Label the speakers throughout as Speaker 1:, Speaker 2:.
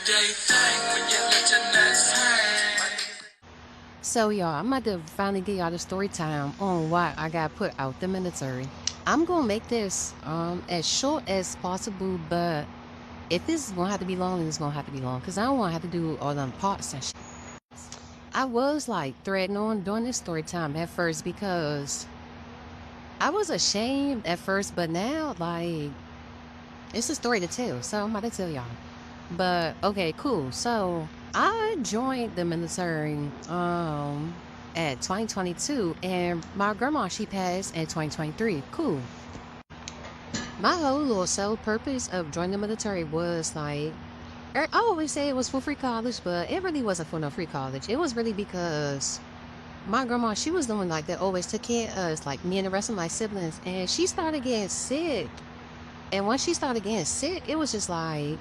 Speaker 1: everyday thing when you let your nuts hang.
Speaker 2: So y'all, I'm about to finally get y'all the story time on why I got put out the military. I'm gonna make this as short as possible, but if it's gonna have to be long, then it's gonna have to be long, because I don't wanna have to do all them parts and shit. I was like threading on doing this story time at first because I was ashamed at first, but now like it's a story to tell, so I'm about to tell y'all. But okay, cool. So I joined the military at 2022, and my grandma, she passed in 2023. Cool. My whole little sole purpose of joining the military was like, I always say it was for free college, but it really wasn't for no free college. It was really because my grandma, she was the one like that always took care of us, like me and the rest of my siblings, and she started getting sick. And once she started getting sick, it was just like,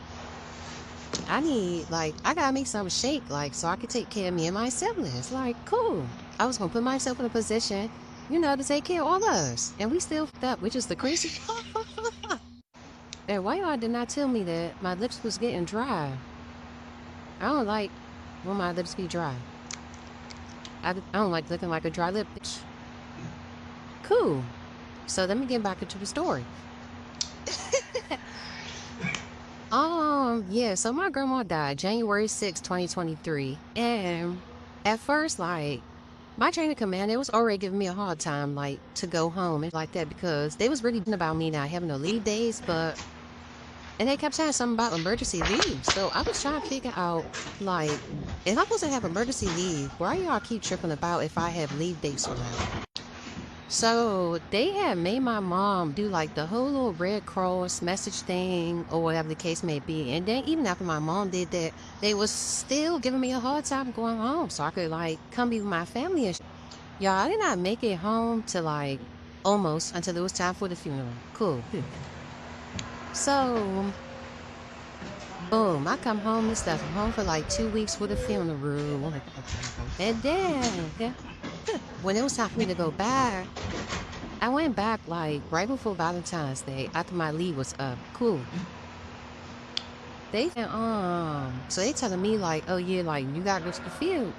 Speaker 2: I gotta make something shake, like, so I could take care of me and my siblings. Like, cool. I was gonna put myself in a position, to take care of all of us. And we still fucked up, which is the crazy. And why y'all did not tell me that my lips was getting dry? I don't like when my lips be dry. I don't like looking like a dry lip bitch. Cool. So let me get back into the story. Yeah, so my grandma died January 6, 2023. And at first, like, my chain of command, it was already giving me a hard time, like, to go home and like that, because they was really about me not having no leave days, and they kept saying something about emergency leave. So I was trying to figure out, like, if I'm supposed to have emergency leave, why y'all keep tripping about if I have leave dates or not? So they had made my mom do like the whole little Red Cross message thing or whatever the case may be. And then even after my mom did that, they was still giving me a hard time going home so I could like come be with my family and Y'all, I did not make it home to like almost until it was time for the funeral. Cool. So, boom, I come home and stuff. I'm home for like 2 weeks for the funeral. And then, when it was time for me to go back, I went back like right before Valentine's Day after my leave was up. Cool. They so they telling me like, oh yeah, like you gotta go to the field.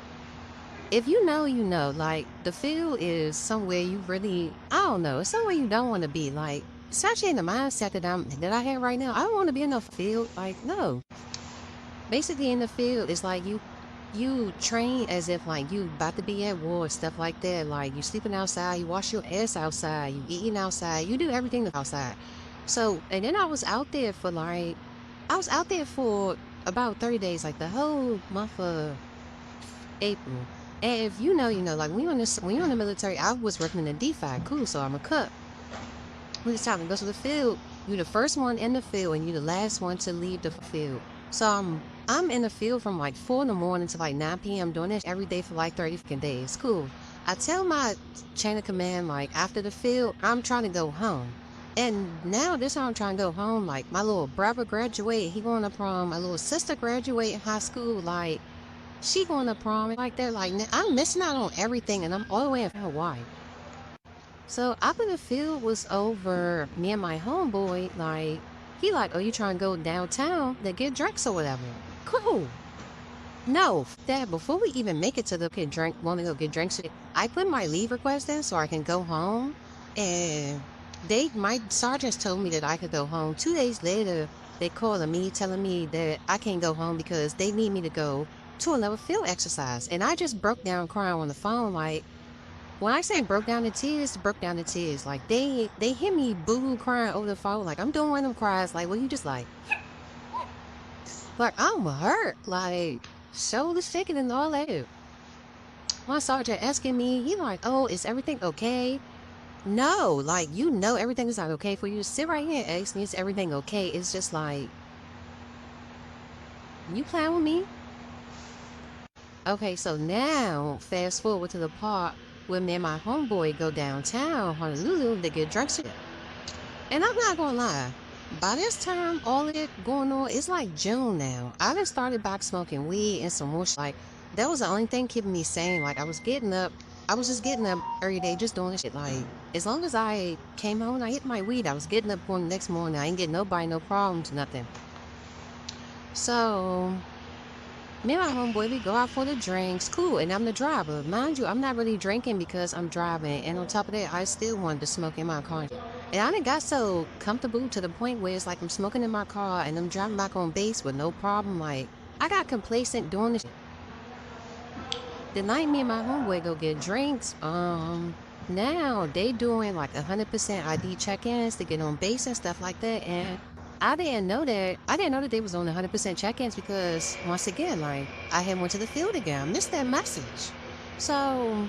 Speaker 2: If you know, you know, like the field is somewhere you really, I don't know, it's somewhere you don't want to be. Like, especially in the mindset that I have right now, I don't want to be in the field. Like, no. Basically in the field, it's like you train as if like you about to be at war, stuff like that. Like you sleeping outside, you wash your ass outside, you eating outside, you do everything outside. So, and then I was out there for about 30 days, like the whole month of April. And if you know, like when you're in the military, I was working in the DeFi, cool, so I'm a cook. When it's time to go to the field, you're the first one in the field and you're the last one to leave the field. So I'm in the field from like 4 in the morning to like 9 p.m. doing this every day for like 30 fucking days. Cool. I tell my chain of command, like after the field, I'm trying to go home. And now this time I'm trying to go home. Like my little brother graduated, he going to prom. My little sister graduated high school. Like she going to prom like that. Like I'm missing out on everything, and I'm all the way in Hawaii. So after the field was over, me and my homeboy, like, he like, oh, you trying to go downtown to get drinks or whatever? Cool. No, Dad, before we even make it to the want to go get drinks, I put my leave request in so I can go home. And my sergeants told me that I could go home. 2 days later, they called me telling me that I can't go home because they need me to go to another field exercise. And I just broke down crying on the phone, like, when I say broke down to tears. Like they hear me boo crying over the phone. Like I'm doing one of them cries. Like, well, you just like I'm hurt. Like shoulder shaking and all that. My sergeant asking me, he like, oh, is everything okay? No, like everything is not okay for you to sit right here and ask me, is everything okay? It's just like, you playing with me? Okay, so now fast forward to the part where me and my homeboy go downtown Honolulu to get drinks. And I'm not gonna lie, by this time, all of it going on, it's like June now. I done started back smoking weed and some more like, that was the only thing keeping me sane. Like, I was just getting up every day, just doing this shit. Like, as long as I came home and I hit my weed, I was getting up going the next morning. I ain't getting nobody, no problems, nothing. So, Me and my homeboy, we go out for the drinks. Cool, and I'm the driver. Mind you, I'm not really drinking because I'm driving. And on top of that, I still wanted to smoke in my car. And I done got so comfortable to the point where it's like I'm smoking in my car and I'm driving back on base with no problem. Like, I got complacent doing this. The night me and my homeboy go get drinks, now they doing like 100% ID check-ins to get on base and stuff like that. And I didn't know that. I didn't know that they was on 100% check-ins because once again, like I had went to the field again. I missed that message. So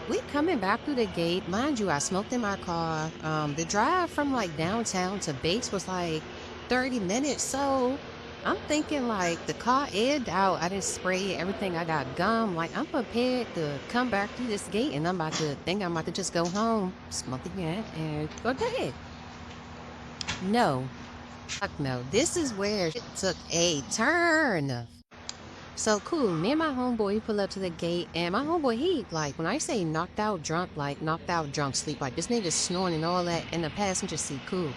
Speaker 2: we coming back through the gate. Mind you, I smoked in my car. The drive from like downtown to base was like 30 minutes. So I'm thinking like the car aired out. I didn't spray everything. I got gum. Like I'm prepared to come back through this gate and I'm about to just go home, smoke again, and go to bed. No, fuck no. This is where it took a turn. So cool. Me and my homeboy pull up to the gate, and my homeboy, he like when I say knocked out drunk, like knocked out drunk sleep, like this nigga snoring and all that in the passenger seat. Cool.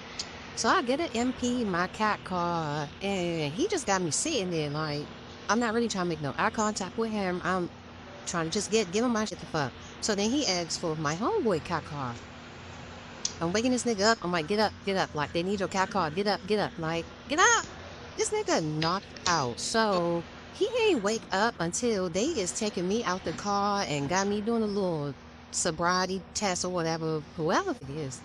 Speaker 2: So I get an MP, my cat car, and he just got me sitting there like I'm not really trying to make no eye contact with him. I'm trying to just give him my shit the fuck. So then he asks for my homeboy cat car. I'm waking this nigga up. I'm like, get up, get up. Like they need your cat car. Get up, get up. Like get up. This nigga knocked out. So he ain't wake up until they is taking me out the car and got me doing a little sobriety test or whatever, whoever it is.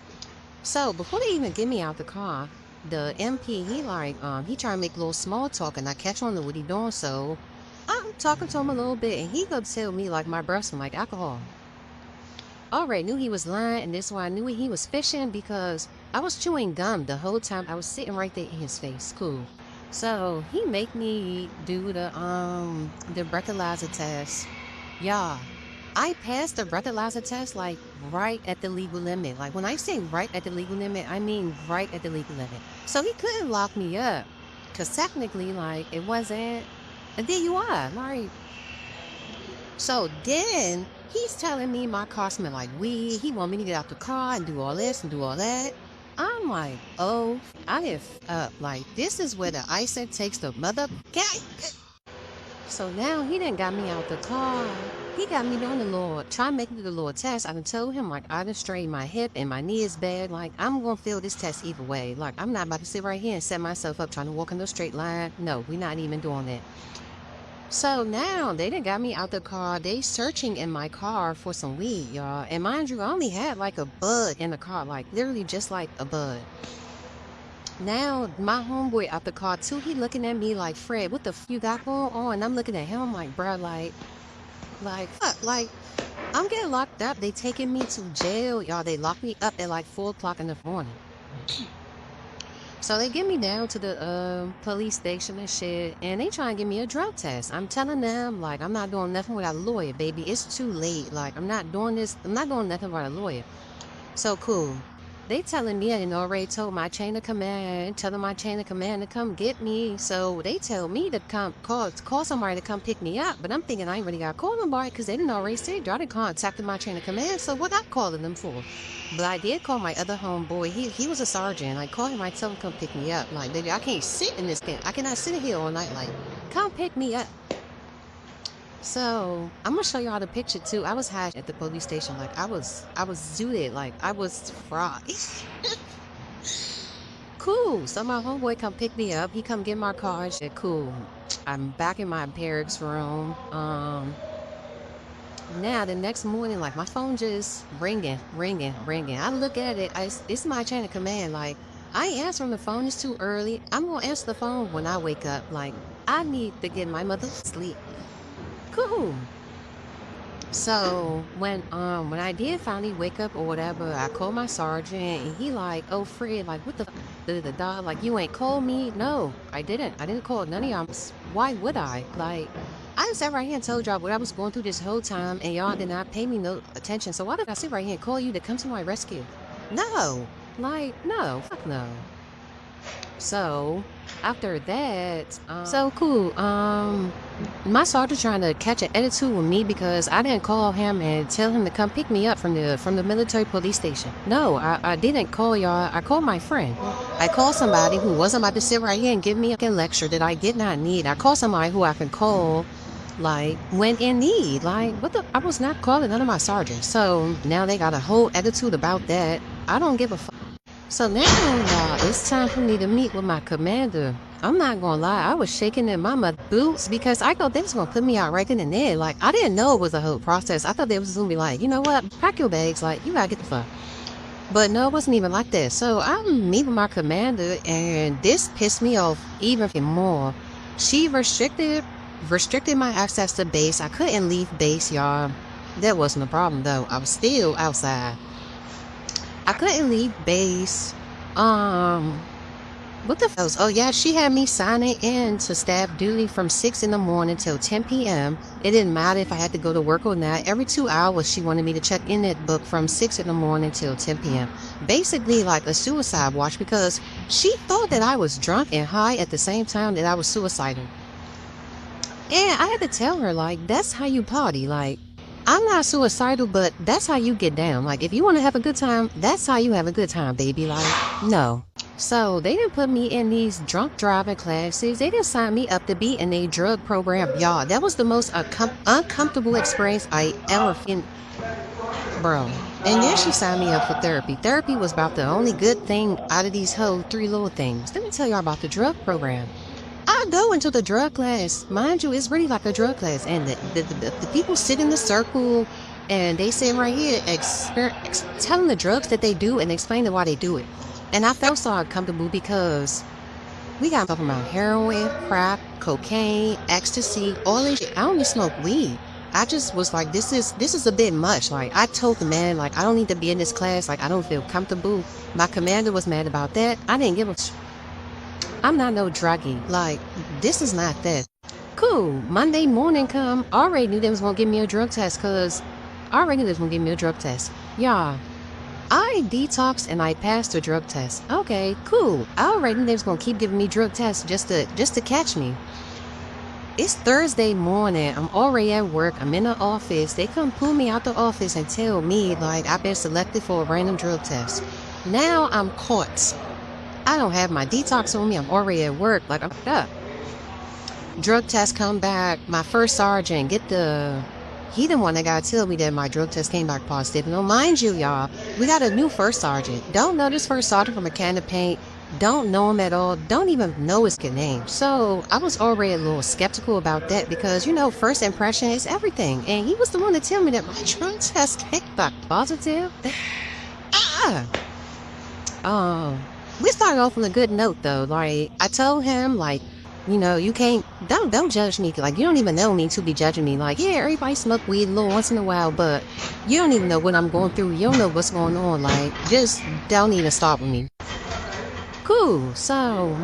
Speaker 2: So before they even get me out the car, the MP, he trying to make a little small talk and I catch on to what he doing. So I'm talking to him a little bit and he gonna tell me like my breath smell like alcohol. Already knew he was lying, and this is why I knew he was fishing because I was chewing gum the whole time. I was sitting right there in his face. Cool. So he make me do the breathalyzer test. Yeah. I passed the breathalyzer test like right at the legal limit. Like when I say right at the legal limit, I mean right at the legal limit. So he couldn't lock me up because technically like it wasn't a DUI. Like, so then he's telling me my car smell like weed. He want me to get out the car and do all this and do all that. I'm like, oh, I have like this is where the ice takes the mother. So now he done got me out the car. He got me doing the Lord, trying to make me do the Lord test. I done told him, like, I done strained my hip and my knee is bad. Like, I'm going to feel this test either way. Like, I'm not about to sit right here and set myself up trying to walk in a straight line. No, we're not even doing that. So now they done got me out the car. They searching in my car for some weed, y'all. And mind you, I only had like a bud in the car, like literally just like a bud. Now my homeboy out the car too. He looking at me like, Fred, what the f you got going on? And I'm looking at him. I'm like, bro, like fuck, like I'm getting locked up. They taking me to jail, y'all. They locked me up at like 4 o'clock in the morning. So they get me down to the police station and shit, and they try and give me a drug test. I'm telling them, like, I'm not doing nothing without a lawyer, baby. It's too late. Like, I'm not doing this. I'm not doing nothing without a lawyer. So cool. They telling me I didn't already told my chain of command, telling my chain of command to come get me. So they tell me to come call somebody to come pick me up. But I'm thinking I ain't really got to call nobody because they didn't already say I didn't contacted my chain of command. So what I'm calling them for? But I did call my other homeboy. He was a sergeant. I called him. I told him come pick me up. Like, baby, I can't sit in this thing. I cannot sit here all night. Like, come pick me up. So I'm gonna show y'all the picture too. I was high at the police station. Like I was zooted. Like I was fried. Cool. So my homeboy come pick me up. He come get my car and shit. Cool. I'm back in my barracks room. Now the next morning, like my phone just ringing. I look at it. It's my chain of command. Like I ain't answering the phone. It's too early. I'm gonna answer the phone when I wake up. Like I need to get my mother sleep. Cool. So when I did finally wake up or whatever, I called my sergeant and he like, oh Fred, like what the dog, like you ain't called me? No, I didn't call none of y'all. Why would I? Like I sat right here and told y'all what I was going through this whole time and y'all did not pay me no attention. So why did I sit right here and call you to come to my rescue? No, like no, fuck no. So after that, so cool. My sergeant trying to catch an attitude with me because I didn't call him and tell him to come pick me up from the military police station. No, I didn't call y'all. I called my friend. I called somebody who wasn't about to sit right here and give me a lecture that I did not need. I called somebody who I can call like when in need. Like what the? I was not calling none of my sergeants. So now they got a whole attitude about that. I don't give a fuck. So now, it's time for me to meet with my commander. I'm not gonna lie, I was shaking in my mother boots because I thought they was gonna put me out right then and there. Like, I didn't know it was a whole process. I thought they was gonna be like, you know what, pack your bags, like, you gotta get the fuck. But no, it wasn't even like that. So I'm meeting with my commander, and this pissed me off even more. She restricted my access to base. I couldn't leave base, y'all. That wasn't a problem, though. I was still outside. I couldn't leave base. What the fuck? Oh yeah, she had me signing in to staff duty from 6 in the morning till 10 p.m. It didn't matter if I had to go to work or not. Every 2 hours, she wanted me to check in that book from 6 in the morning till 10 p.m. Basically like a suicide watch because she thought that I was drunk and high at the same time that I was suicidal. And I had to tell her, like, that's how you party. Like, I'm not suicidal, but that's how you get down. Like, if you want to have a good time, that's how you have a good time, baby. Like, no. So they didn't put me in these drunk driving classes. They didn't sign me up to be in a drug program. Y'all, that was the most uncomfortable experience I ever been, bro. And then she signed me up for therapy. Therapy was about the only good thing out of these whole 3 little things. Let me tell y'all about the drug program. I go into the drug class. Mind you, it's really like a drug class. And the people sit in the circle and they sit right here telling the drugs that they do and explaining why they do it. And I felt so uncomfortable because we got talking about heroin, crack, cocaine, ecstasy, all this shit. I only smoke weed. I just was like, this is a bit much. Like, I told the man, like, I don't need to be in this class. Like, I don't feel comfortable. My commander was mad about that. I didn't give a I'm not no druggie. Like, this is not that. Cool. Monday morning come. I already knew they was gonna give me a drug test because I already knew they was gonna give me a drug test. Yeah. I detoxed and I passed the drug test. Okay, cool. I already knew they was gonna keep giving me drug tests just to catch me. It's Thursday morning. I'm already at work. I'm in the office. They come pull me out the office and tell me like I've been selected for a random drug test. Now I'm caught. I don't have my detox on me. I'm already at work. Like, I'm up. Drug test come back. My first sergeant, he the one that got to tell me that my drug test came back positive. No, mind you, y'all, we got a new first sergeant. Don't know this first sergeant from a can of paint. Don't know him at all. Don't even know his name. So I was already a little skeptical about that because, you know, first impression is everything. And he was the one to tell me that my drug test came back positive. We started off on a good note though. Like, I told him, like, you know, you can't, don't judge me. Like, you don't even know me to be judging me. Like, yeah, everybody smoke weed a little once in a while, but you don't even know what I'm going through. You don't know what's going on. Like, just don't even start with me. Cool. So,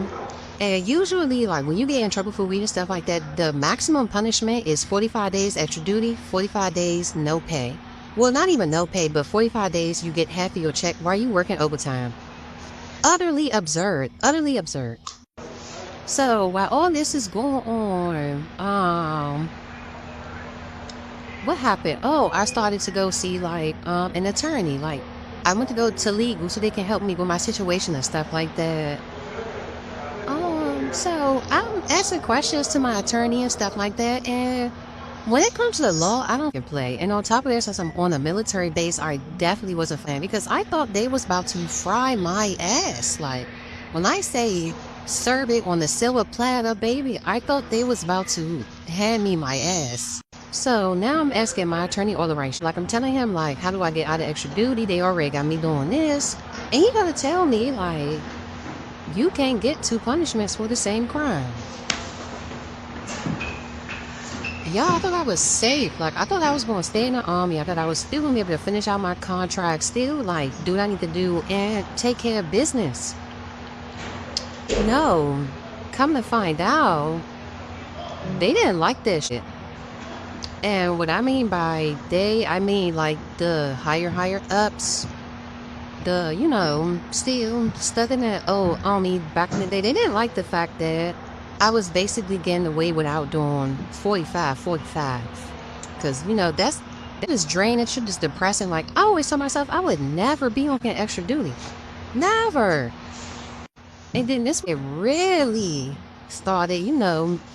Speaker 2: and usually, like, when you get in trouble for weed and stuff like that, the maximum punishment is 45 days extra duty, 45 days no pay. Well, not even no pay, but 45 days you get half of your check while you working overtime. Utterly absurd. Utterly absurd. So while all this is going on, what happened? Oh, I started to go see like an attorney. Like, I went to go to legal so they can help me with my situation and stuff like that. So I'm asking questions to my attorney and stuff like that, and when it comes to the law, I don't can play. And on top of this, since I'm on a military base, I definitely was a fan because I thought they was about to fry my ass. Like, when I say serve it on the silver platter, baby, I thought they was about to hand me my ass. So now I'm asking my attorney all the right shit. Like, I'm telling him, like, how do I get out of extra duty? They already got me doing this. And he gotta tell me, like, you can't get 2 punishments for the same crime. Y'all, I thought I was safe. Like, I thought I was going to stay in the army. I thought I was still going to be able to finish out my contract, still, like, do what I need to do and take care of business. No. Come to find out, they didn't like that shit. And what I mean by they, I mean, like, the higher ups. still stuck in that old army back in the day. They didn't like the fact that I was basically getting away without doing 45. Because, that is draining, shit is depressing. Like, I always tell myself I would never be on extra duty. Never. And then this it really started,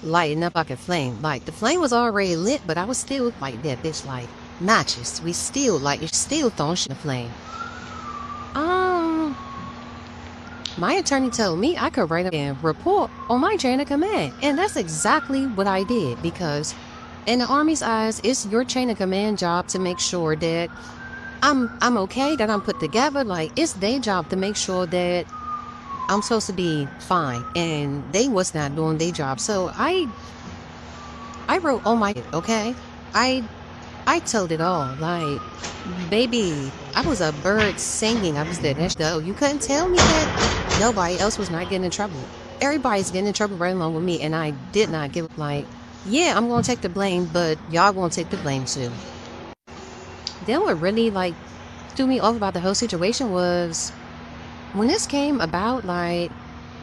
Speaker 2: lighting up like a flame. Like, the flame was already lit, but I was still like that bitch, like, matches. We still, like, you're still throwing shit in the flame. Um, my attorney told me I could write a report on my chain of command, and that's exactly what I did, because in the Army's eyes, it's your chain of command job to make sure that I'm okay, that I'm put together. Like, it's their job to make sure that I'm supposed to be fine, and they was not doing their job. So I wrote all my okay. I told it all. Like, baby, I was a bird singing. I was there. Though you couldn't tell me that nobody else was not getting in trouble. Everybody's getting in trouble right along with me, and I did not give like, yeah, I'm gonna take the blame, but y'all gonna take the blame too. Then what really like threw me off about the whole situation was when this came about. Like,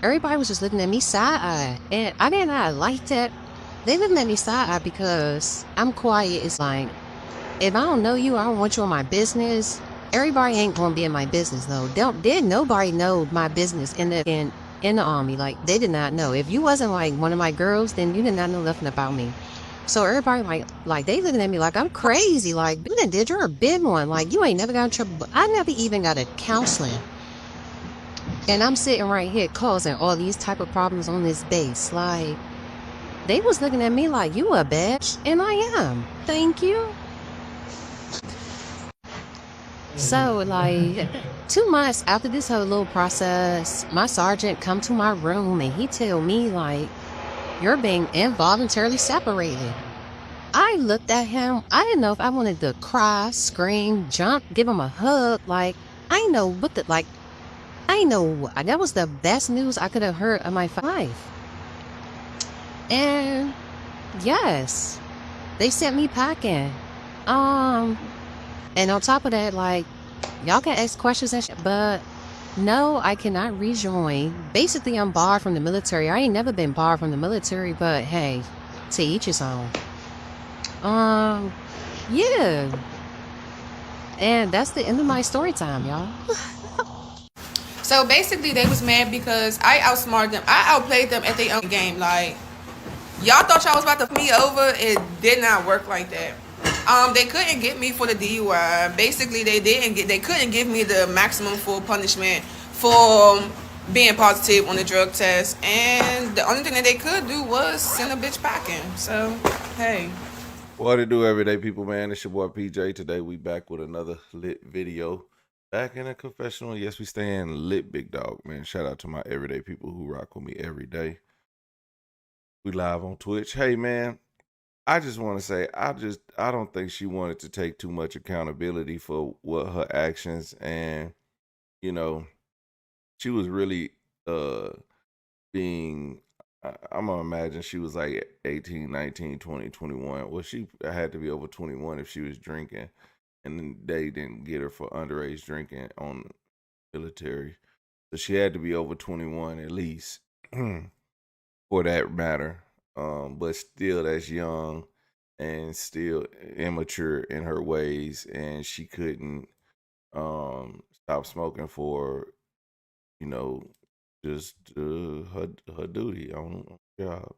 Speaker 2: everybody was just looking at me side-eye, and I did not like that. They looking at me side-eye because I'm quiet. It's like, if I don't know you, I don't want you in my business. Everybody ain't gonna be in my business though. Did nobody know my business in the army? Like, they did not know. If you wasn't like one of my girls, then you did not know nothing about me. So everybody like they looking at me like I'm crazy. Like, you done did, you're a big one. Like, you ain't never got in trouble. But I never even got a counseling. And I'm sitting right here causing all these type of problems on this base. Like, they was looking at me like, you a bitch, and I am. Thank you. So, like, 2 months after this whole little process, my sergeant come to my room and he tell me, like, you're being involuntarily separated. I looked at him. I didn't know if I wanted to cry, scream, jump, give him a hug. Like, I know what the, like, I know that was the best news I could have heard of my life. And yes, they sent me packing. And on top of that, like, y'all can ask questions and shit, but no, I cannot rejoin. Basically, I'm barred from the military. I ain't never been barred from the military, but hey, to each his own. Yeah. And that's the end of my story time, y'all.
Speaker 3: So basically, they was mad because I outsmarted them. I outplayed them at their own game. Like, y'all thought y'all was about to fuck me over. It did not work like that. They couldn't get me for the DUI. Basically, they couldn't give me the maximum full punishment for being positive on the drug test. And the only thing that they could do was send a bitch packing. So, hey.
Speaker 4: What to do, everyday people, man? It's your boy PJ. Today we back with another lit video. Back in a confessional. Yes, we staying lit, big dog, man. Shout out to my everyday people who rock with me every day. We live on Twitch. Hey, man, I just want to say I don't think she wanted to take too much accountability for what her actions, and she was really being, I'm gonna imagine she was like 18, 19, 20, 21. Well, she had to be over 21 if she was drinking, and then they didn't get her for underage drinking on military, so she had to be over 21 at least for that matter. But still, that's young and still immature in her ways, and she couldn't stop smoking for you know just her duty on the job,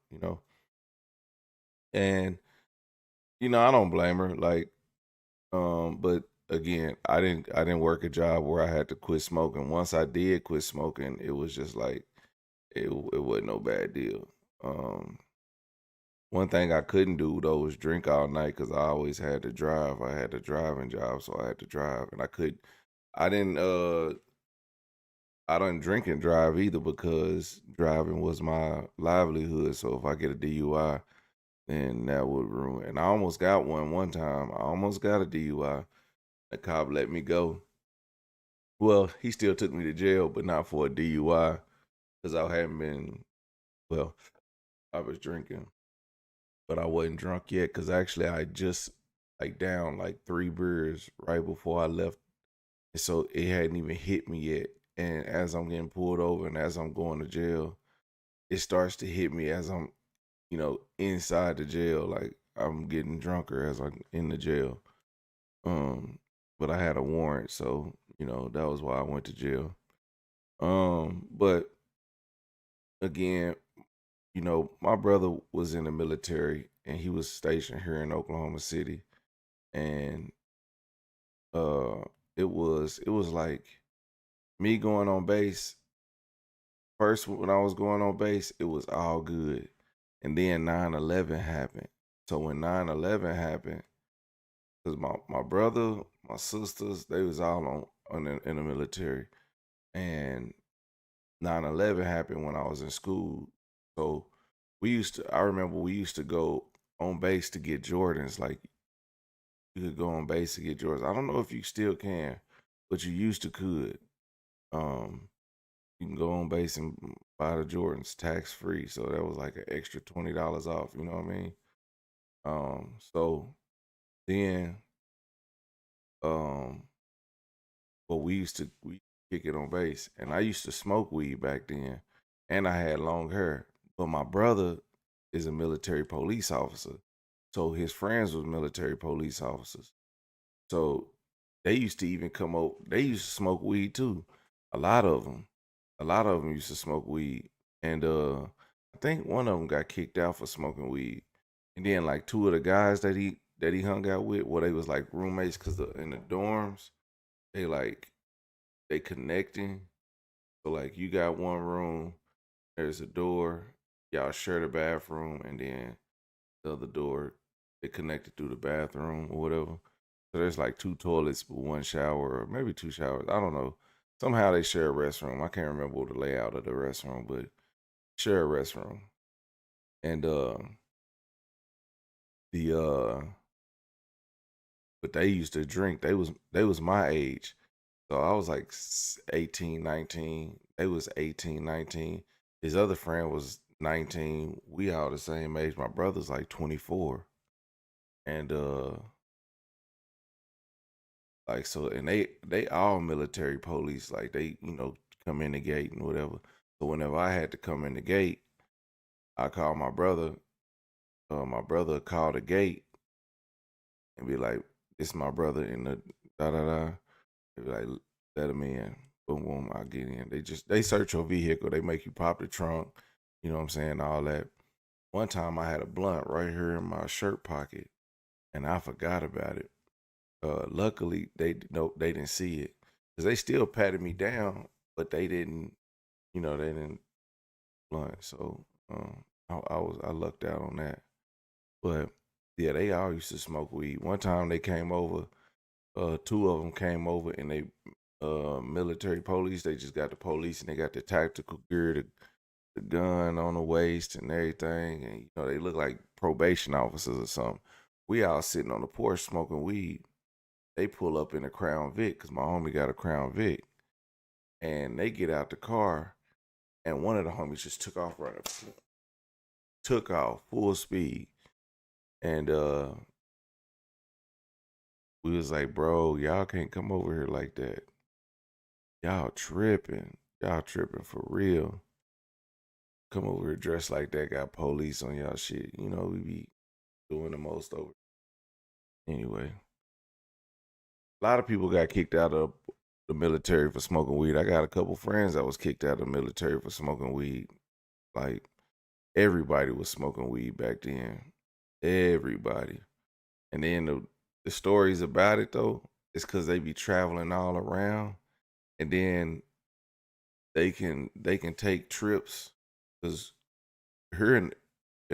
Speaker 4: and I don't blame her. Like, but again, I didn't work a job where I had to quit smoking. Once I did quit smoking, it was just like it wasn't no bad deal. One thing I couldn't do though was drink all night because I always had to drive. I had a driving job, so I had to drive, and I didn't I don't drink and drive either because driving was my livelihood. So if I get a DUI, then that would ruin. And I almost got one time. I almost got a DUI. The cop let me go. Well, he still took me to jail, but not for a DUI because I hadn't been. Well, I was drinking, but I wasn't drunk yet because actually I just like down like 3 beers right before I left And so it hadn't even hit me yet. And as I'm getting pulled over and as I'm going to jail, it starts to hit me as I'm, inside the jail. Like I'm getting drunker as I'm in the jail. But I had a warrant, so that was why I went to jail. But again, my brother was in the military and he was stationed here in Oklahoma City, and uh, it was like me going on base. First, when I was going on base, it was all good, and then 9/11 happened. So when 9/11 happened, because my brother, my sisters, they was all in the military, and 9/11 happened when I was in school. So I remember we used to go on base to get Jordans. Like you could go on base to get Jordans. I don't know if you still can, but you used to could. Um, you can go on base and buy the Jordans tax free. So that was like an extra $20 off. You know what I mean? So then, um, but we kick it on base, and I used to smoke weed back then, and I had long hair. But my brother is a military police officer, so his friends was military police officers. So they used to even come over. They used to smoke weed too. A lot of them, used to smoke weed, and I think one of them got kicked out for smoking weed. And then like two of the guys that he hung out with, well, they was like roommates because in the dorms they like they connecting. So like you got one room, there's a door, y'all share the bathroom, and then the other door they connected through the bathroom or whatever. So there's like two toilets but one shower or maybe two showers. I don't know. Somehow they share a restroom. I can't remember the layout of the restroom, but share a restroom. And the but they used to drink. They was my age. So I was like 18, 19. They was 18, 19. His other friend was 19. We all the same age. My brother's like 24. And like so and they all military police. Like they, come in the gate and whatever. So whenever I had to come in the gate, I called my brother. My brother called the gate and be like, "It's my brother in the da da da." They be like, "Let him in." Boom, boom, I get in. They search your vehicle. They make you pop the trunk. You know what I'm saying? All that. One time I had a blunt right here in my shirt pocket, and I forgot about it. Luckily, they didn't see it because they still patted me down, but they didn't. They didn't blunt. So I lucked out on that. But yeah, they all used to smoke weed. One time they came over. Two of them came over and they military police. They just got the police and they got the tactical gear, the gun on the waist and everything. And they look like probation officers or something. We all sitting on the porch smoking weed. They pull up in a Crown Vic because my homie got a Crown Vic, and they get out the car, and one of the homies just took off full speed, and we was like, bro, y'all can't come over here like that. Y'all tripping. Y'all tripping for real. Come over here dressed like that, got police on y'all shit. We be doing the most over. Anyway, a lot of people got kicked out of the military for smoking weed. I got a couple friends that was kicked out of the military for smoking weed. Like everybody was smoking weed back then. Everybody. And then the stories about it though, is because they be traveling all around, and then they can take trips because here in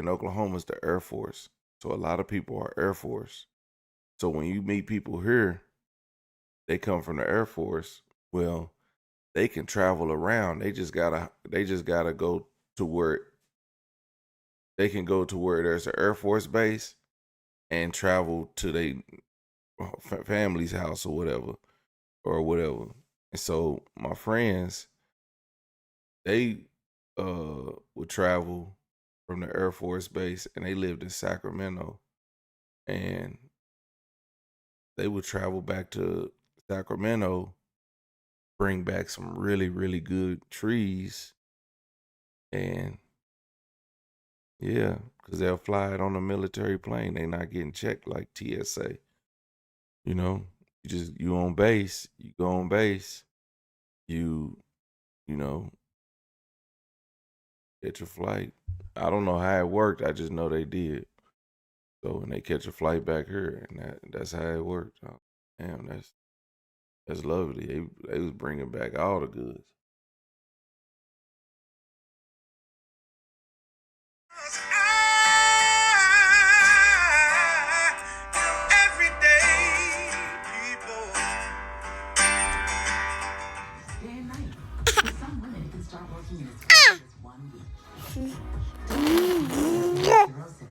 Speaker 4: Oklahoma is the Air Force. So a lot of people are Air Force. So when you meet people here, they come from the Air Force. Well, they can travel around. They just gotta go to where they can go to where there's an Air Force base and travel to their family's house or whatever. And so my friends, they would travel from the Air Force base and they lived in Sacramento, and they would travel back to Sacramento bring back some really, really good trees. And yeah, because they'll fly it on a military plane. They not getting checked like TSA. You know, you on base, you go on base, you know, catch a flight. I don't know how it worked. I just know they did. So when they catch a flight back here, and that's how it worked. Oh, damn, that's lovely. They was bringing back all the goods.